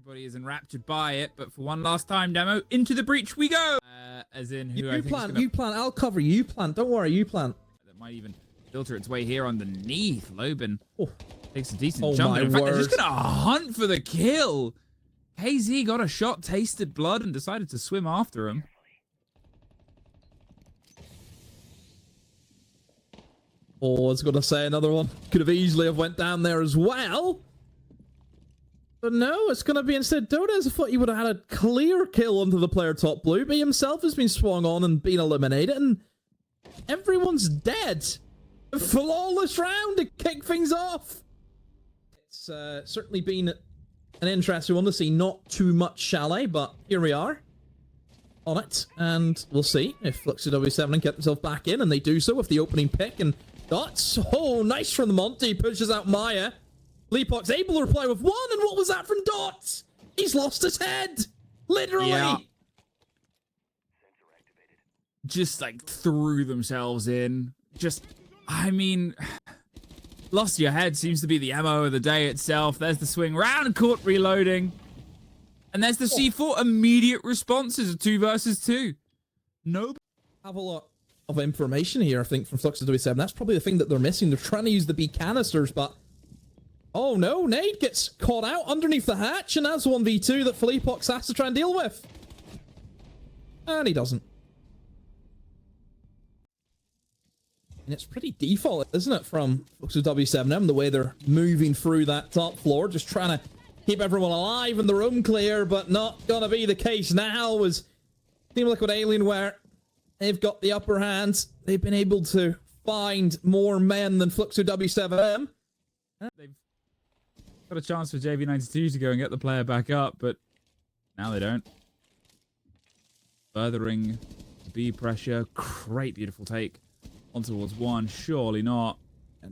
Everybody is enraptured by it, but for one last time, Demo, into the breach we go! As in, who I think plant, you plant, I'll cover you, you plant, don't worry, you plant. That might even filter its way here underneath. Loban takes a decent Oh jump. my In fact, they're word. just gonna hunt for the kill! KZ got a shot, tasted blood, and decided to swim after him. Oh, I was going to say another one. Could have easily have went down there as well. But no, it's going to be instead Dodes. I thought he would have had a clear kill onto the player top blue, but he himself has been swung on and been eliminated, and everyone's dead. A flawless round to kick things off. It's certainly been an interesting one to see. Not too much chalet, but here we are on it, and we'll see if Fluxo W7M get themselves back in, and they do so with the opening pick, and dots. Oh, nice from the Monty. Pushes out Maya. Leapok's able to reply with one, and what was that from Dots? He's lost his head! Literally! Yeah. Just, like, threw themselves in. Just, I mean, lost your head seems to be the MO of the day itself. There's the swing round, caught reloading. And there's the C4 immediate responses of 2 versus 2. Nope. Have a lot of information here, I think, from Fluxo W7M. That's probably the thing that they're missing. They're trying to use the B canisters, but... Oh no, Nade gets caught out underneath the hatch, and that's 1v2 that Felipox has to try and deal with. And he doesn't. And it's pretty default, isn't it, from Fluxo W7M, the way they're moving through that top floor, just trying to keep everyone alive and the room clear, but not gonna be the case now, as Team Liquid Alienware, they've got the upper hand. They've been able to find more men than Fluxo W7M. They've got a chance for JV92 to go and get the player back up, but now they don't. Furthering the B pressure. Great, beautiful take on towards one. Surely not.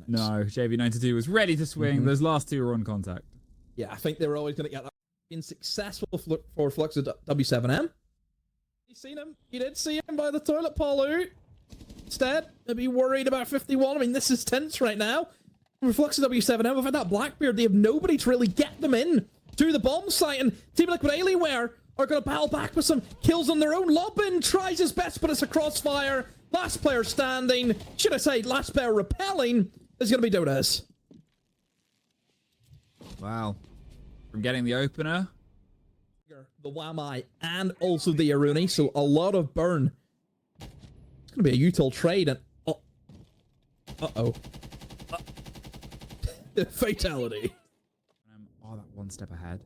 No, JV92 was ready to swing. Those last two were on contact. Yeah, I think they were always going to get that. Been successful for Fluxo W7M. You seen him? You did see him by the toilet, Paulu. Instead, they'd be worried about 51. I mean, this is tense right now. For Fluxo W7M, we've had that Blackbeard. They have nobody to really get them in to the bomb site, and Team Liquid Alienware are going to battle back with some kills on their own. Lobin tries his best, but it's a crossfire. Last player standing, should I say last player repelling, is going to be Dodes. Wow. From getting the opener. The Wamai and also the Aruni, so a lot of burn. It's going to be a util trade, and uh-oh. Fatality. Oh, that one step ahead.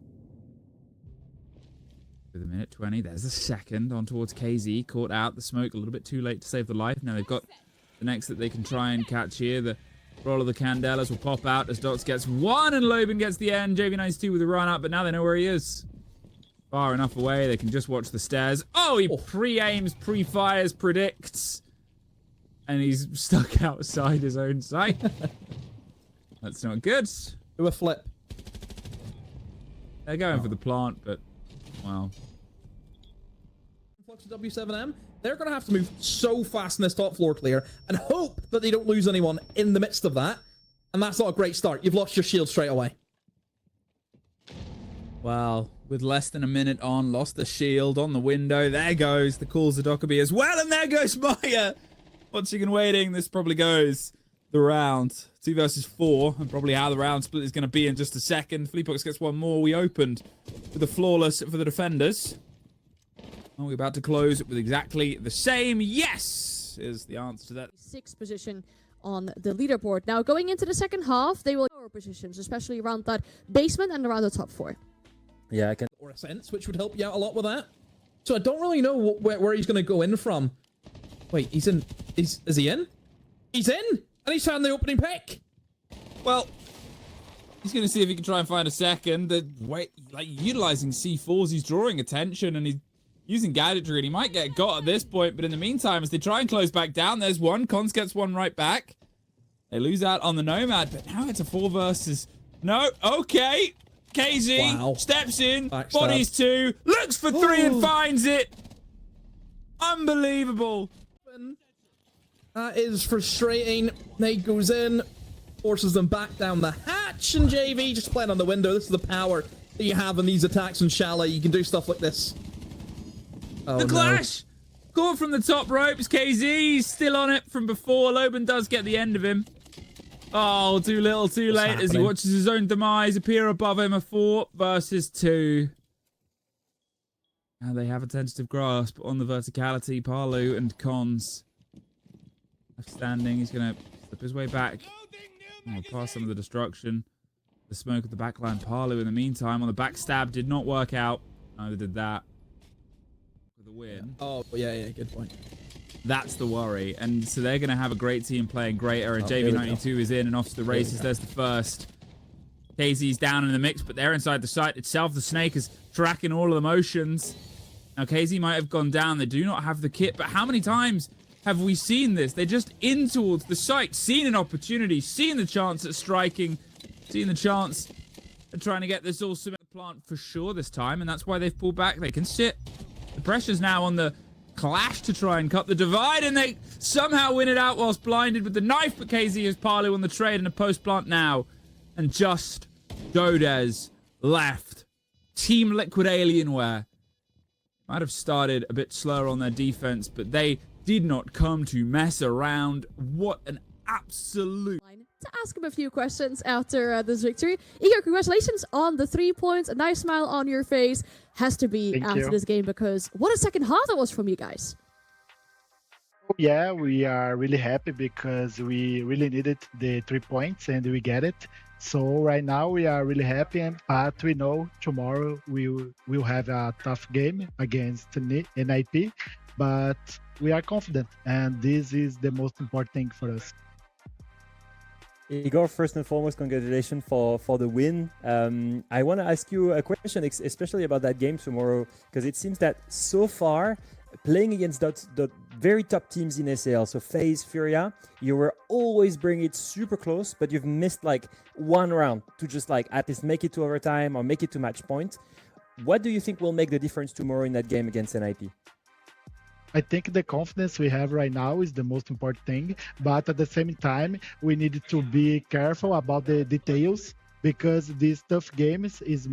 With a minute 20, there's the second on towards KZ. Caught out the smoke a little bit too late to save the life. Now they've got the next that they can try and catch here. The roll of the Candelas will pop out as Dots gets one and Loban gets the end. JV92 with a run up, but now they know where he is. Far enough away, they can just watch the stairs. Oh, he pre-aims, pre-fires, predicts. And he's stuck outside his own site. That's not good. Do a flip. They're going for the plant, but, wow. Fluxo W7M, they're going to have to move so fast in this top floor clear and hope that they don't lose anyone in the midst of that. And that's not a great start. You've lost your shield straight away. Well, with less than a minute on, lost the shield on the window. There goes the calls of Dockerby as well, and there goes Maya. Watching and waiting, this probably goes the round. 2 versus 4, and probably how the round split is going to be in just a second. Fleetbox gets one more. We opened with a flawless for the defenders. Are we about to close with exactly the same? Yes, is the answer to that. 6th position on the leaderboard. Now, going into the second half, they will lower positions, especially around that basement and around the top 4. Yeah, I can. Or a sense, which would help you out a lot with that. So I don't really know where he's going to go in from. Wait, he's in. Is he in? He's in! And he's found the opening pick. Well, he's going to see if he can try and find a second. Like, utilizing C4s, he's drawing attention, and he's using gadgetry, and he might get got at this point. But in the meantime, as they try and close back down, there's one. Cons gets one right back. They lose out on the Nomad, but now it's a 4 versus... No, okay. KZ steps in, bodies 2, looks for 3 and finds it. Unbelievable. That is frustrating. Nate goes in, forces them back down the hatch, and JV just playing on the window. This is the power that you have on these attacks on Chalet, you can do stuff like this. Oh, The no. clash! Caught from the top ropes. KZ still on it from before. Loban does get the end of him. Oh, too little, too What's late as he happening? watches his own demise appear above him. A 4 versus 2. And they have a tentative grasp on the verticality. Parlu and Cons left standing. He's going to slip his way back. Oh, past some of the destruction. The smoke at the backline. Parlu in the meantime on the backstab did not work out. Neither did that. With a win. Oh, yeah, good point. That's the worry. And so they're going to have a great team playing greater. And Oh, here we JV92 is in and off to the races. There's the first. KZ's down in the mix, but they're inside the site itself. The Snake is tracking all of the motions. Now, KZ might have gone down. They do not have the kit. But how many times have we seen this? They're just in towards the site, seeing an opportunity, seeing the chance at striking, seeing the chance at trying to get this all cement plant for sure this time. And that's why they've pulled back. They can sit. The pressure's now on the clash to try and cut the divide, and they somehow win it out whilst blinded with the knife. But KZ has Parlu on the trade and a post plant now. And just Dodez left. Team Liquid Alienware might have started a bit slower on their defense, but they did not come to mess around. What an absolute... To ask him a few questions after this victory. Igor, congratulations on the 3 points. A nice smile on your face has to be after this game, because what a second half that was from you guys. Yeah, we are really happy because we really needed the 3 points and we get it. So right now we are really happy, but we know tomorrow we will have a tough game against NIP, but we are confident and this is the most important thing for us. Igor, first and foremost, congratulations for the win. I want to ask you a question, especially about that game tomorrow, because it seems that so far, playing against the very top teams in SAL, so FaZe, FURIA, you were always bringing it super close, but you've missed like one round to just like at least make it to overtime or make it to match point. What do you think will make the difference tomorrow in that game against NIP? I think the confidence we have right now is the most important thing, but at the same time, we need to be careful about the details because these tough games is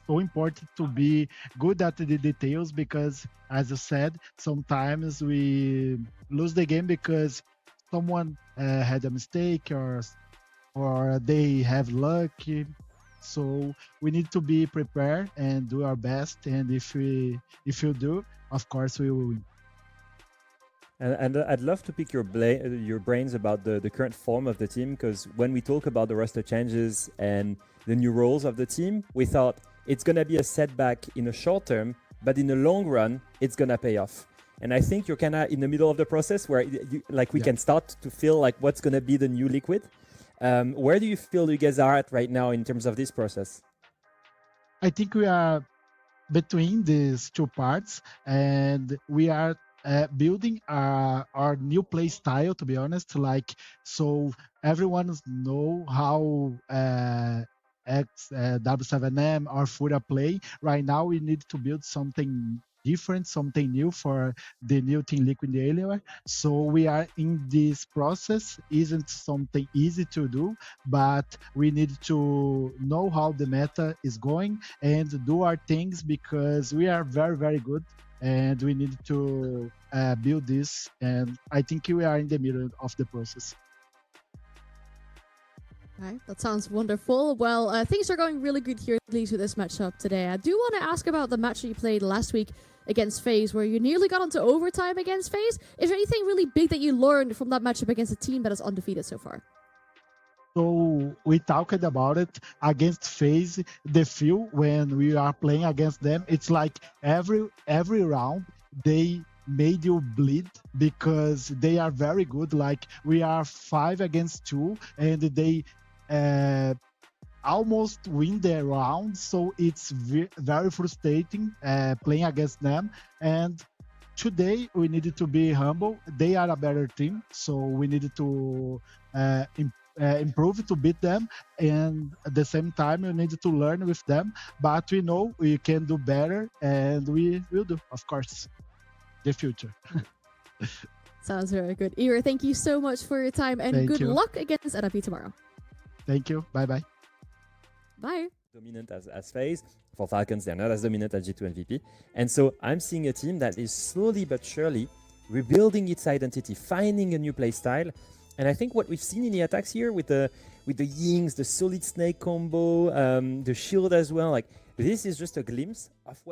so important to be good at the details because, as you said, sometimes we lose the game because someone had a mistake or they have luck. So we need to be prepared and do our best. And if you do, of course we will win. And I'd love to pick your brains about the current form of the team, because when we talk about the roster changes and the new roles of the team, we thought it's going to be a setback in the short term, but in the long run, it's going to pay off. And I think you're kind of in the middle of the process where we can start to feel like what's going to be the new Liquid. Where do you feel you guys are at right now in terms of this process? I think we are between these two parts and we are building our new play style, to be honest, like so everyone know how W7M or FURIA play. Right now we need to build something different, something new for the new team Liquid Alienware. So we are in this process. Isn't something easy to do, but we need to know how the meta is going and do our things because we are very, very good and we need to build this. And I think we are in the middle of the process. Okay, that sounds wonderful. Well, things are going really good here, at least with this matchup today. I do want to ask about the match that you played last week against FaZe, where you nearly got into overtime against FaZe. Is there anything really big that you learned from that matchup against a team that is undefeated so far? So we talked about it against FaZe. The feel when we are playing against them, it's like every round they made you bleed because they are very good. Like we are 5 against 2 and they almost win the round, so it's very frustrating playing against them. And today we needed to be humble. They are a better team, so we needed to improve to beat them, and at the same time we needed to learn with them, but we know we can do better and we will do, of course, the future. Sounds very good. Ira, thank you so much for your time and good luck against NIP tomorrow. Thank you. Bye-bye. Bye. dominant as FaZe. For Falcons, they're not as dominant as G2 MVP. And so I'm seeing a team that is slowly but surely rebuilding its identity, finding a new play style. And I think what we've seen in the attacks here with the Yings, the solid snake combo, the shield as well, like this is just a glimpse of what